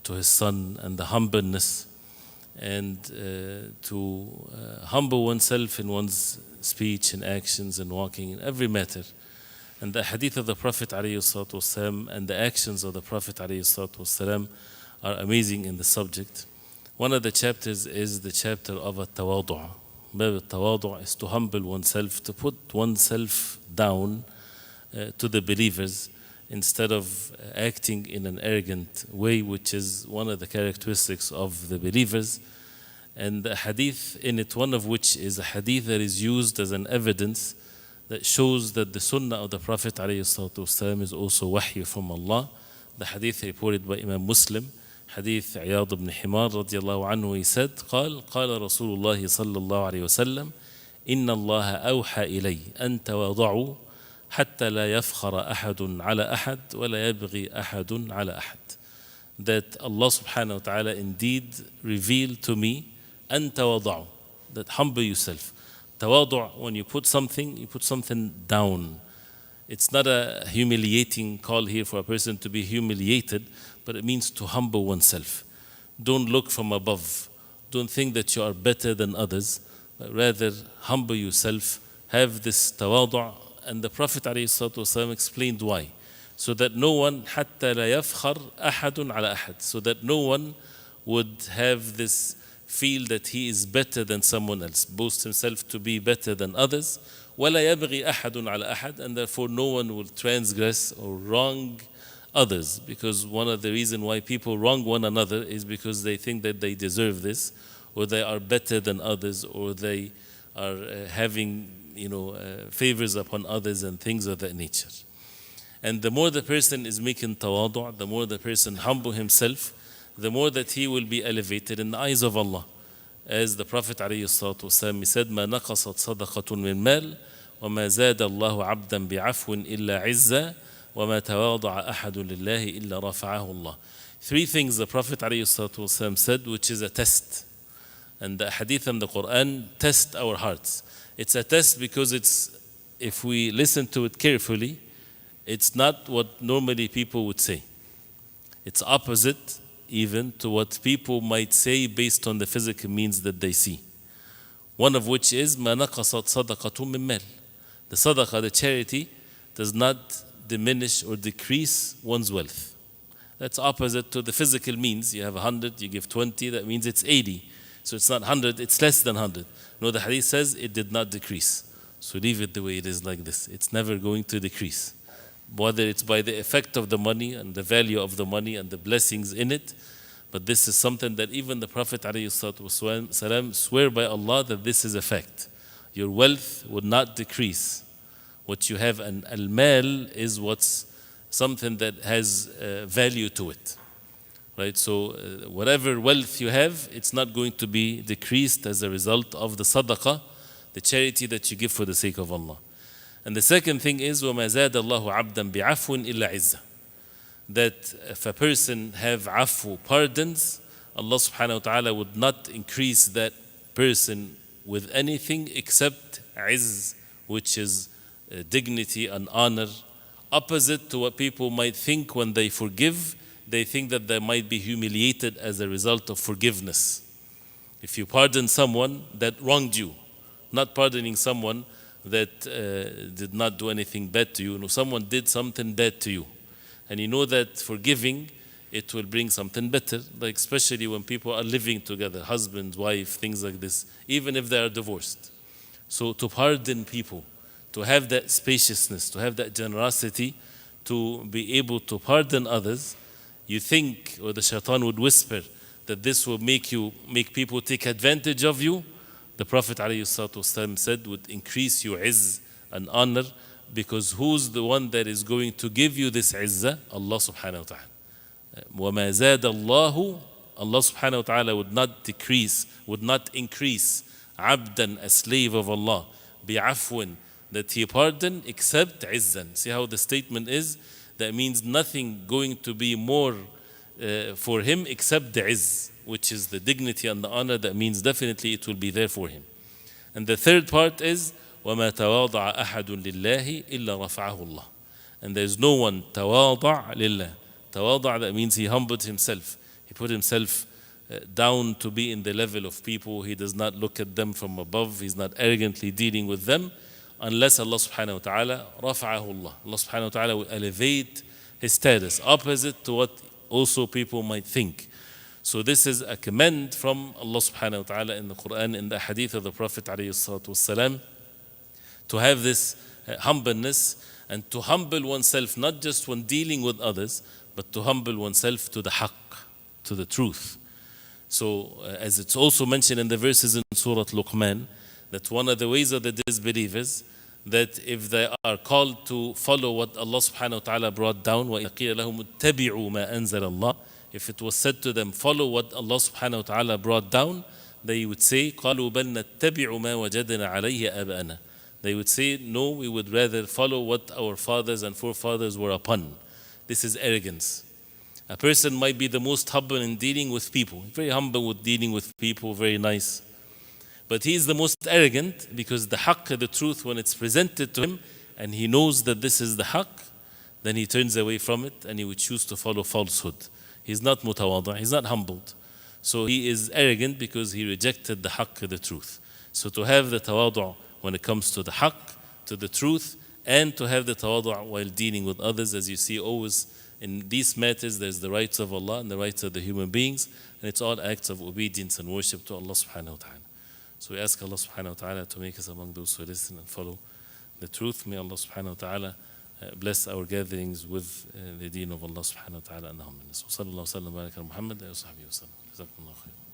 to his son, and the humbleness, and to humble oneself in one's speech and actions and walking in every matter. And the hadith of the Prophet ﷺ and the actions of the Prophet ﷺ are amazing in the subject. One of the chapters is the chapter of at-tawadu'. Bab at-tawadu' is to humble oneself, to put oneself down to the believers instead of acting in an arrogant way, which is one of the characteristics of the believers. And the hadith in it, one of which is a hadith that is used as an evidence that shows that the sunnah of the Prophet ﷺ is also wahy from Allah. The hadith reported by Imam Muslim, hadith Iyad ibn Himar radiallahu anhu, he said, قال رسول الله صلى الله عليه وسلم إن الله أوحى إلي أن تواضعوا حتى لا يفخر أحد على أحد ولا يبغي أحد على أحد. That Allah subhanahu wa ta'ala indeed revealed to me أن تواضعوا, that humble yourself. Tawadu', when you put something down. It's not a humiliating call here for a person to be humiliated, but it means to humble oneself. Don't look from above. Don't think that you are better than others, but rather humble yourself. Have this tawadu', and the Prophet ﷺ explained why. So that no one, حتى لا يفخر أحد على أحد, so that no one would have this feel that he is better than someone else, boast himself to be better than others. ولا يبغي أحد على أحد, and therefore no one will transgress or wrong others, because one of the reasons why people wrong one another is because they think that they deserve this, or they are better than others, or they are having favors upon others and things of that nature. And the more the person is making tawadu', the more the person humble himself, the more that he will be elevated in the eyes of Allah. As the Prophet ﷺ said, ما نقصت صدقة من مال وما زاد الله عبدا بعفو إلا عزا وما تواضع أحد لله إلا رفعه الله. Three things the Prophet ﷺ said, which is a test. And the hadith and the Quran test our hearts. It's a test because if we listen to it carefully, it's not what normally people would say. It's opposite even to what people might say based on the physical means that they see. One of which is ما نقصت صدقة من مال. The sadaqah, the charity, does not diminish or decrease one's wealth. That's opposite to the physical means. You have 100, you give 20, that means it's 80. So it's not 100, it's less than 100. No, the hadith says it did not decrease. So leave it the way it is like this. It's never going to decrease. Whether it's by the effect of the money and the value of the money and the blessings in it, but this is something that even the Prophet ﷺ swear by Allah that this is a fact. Your wealth would not decrease. What you have, and al-mal is what's something that has value to it. Right? So whatever wealth you have, it's not going to be decreased as a result of the sadaqah, the charity that you give for the sake of Allah. And the second thing is وَمَا زَادَ اللَّهُ عَبْدًا بِعَفْوٍ إِلَّا عِزَّةً. That if a person have afu, pardons, Allah subhanahu wa ta'ala would not increase that person with anything except izz, which is dignity and honor. Opposite to what people might think when they forgive, they think that they might be humiliated as a result of forgiveness. If you pardon someone that wronged you, not pardoning someone that did not do anything bad to you. No, someone did something bad to you. And you know that forgiving, it will bring something better. Like especially when people are living together, husband, wife, things like this, even if they are divorced. So to pardon people, to have that spaciousness, to have that generosity, to be able to pardon others, you think, or the shaitan would whisper, that this will make people take advantage of you. The Prophet ﷺ said would increase your izz and honor, because who's the one that is going to give you this izzah? Allah subhanahu wa ta'ala. وَمَا زَادَ اللَّهُ, Allah subhanahu wa ta'ala would not increase abdan, a slave of Allah, bi'afwin, that he pardon, except izzan. See how the statement is? That means nothing going to be more for him except the izz, which is the dignity and the honor. That means definitely it will be there for him. And the third part is وَمَا تَوَاضَعَ أَحَدٌ لِلَّهِ إِلَّا رَفَعَهُ اللَّهُ. And there is no one تَوَاضَعَ لِلَّهِ. Tawada', that means he humbled himself. He put himself down to be in the level of people. He does not look at them from above. He's not arrogantly dealing with them unless Allah subhanahu wa ta'ala rafa'ahu Allah. Allah subhanahu wa ta'ala will elevate his status, opposite to what also people might think. So this is a command from Allah subhanahu wa ta'ala in the Quran, in the hadith of the Prophet alayhi salatu wasalam, to have this humbleness and to humble oneself, not just when dealing with others, but to humble oneself to the haqq, to the truth. So as it's also mentioned in the verses in Surah Luqman, that one of the ways of the disbelievers, that if they are called to follow what Allah subhanahu wa ta'ala brought down, وَإِذَا قِيلَ لَهُمُ اتَّبِعُوا مَا أَنزَلَ اللَّهُ, if it was said to them, follow what Allah subhanahu wa ta'ala brought down, they would say, قَالُوا بَلْ نَتَّبِعُ مَا وَجَدْنَا عَلَيْهِ آبَاءَنَا. They would say, no, we would rather follow what our fathers and forefathers were upon. This is arrogance. A person might be the most humble in dealing with people, very humble with dealing with people, very nice. But he is the most arrogant because the haqq, the truth, when it's presented to him and he knows that this is the haqq, then he turns away from it and he would choose to follow falsehood. He's not mutawada, he's not humbled. So he is arrogant because he rejected the haqq, the truth. So to have the tawadu' when it comes to the haqq, to the truth, and to have the tawadu' while dealing with others, as you see always in these matters, there's the rights of Allah and the rights of the human beings, and it's all acts of obedience and worship to Allah subhanahu wa ta'ala. So we ask Allah subhanahu wa ta'ala to make us among those who listen and follow the truth. May Allah subhanahu wa ta'ala bless our gatherings with the deen of Allah subhanahu wa ta'ala and the humbleness. Wa sallallahu wa sallam wa baraka ala Muhammad wa sahbihi wa sallam. Jazakumullahu khairan.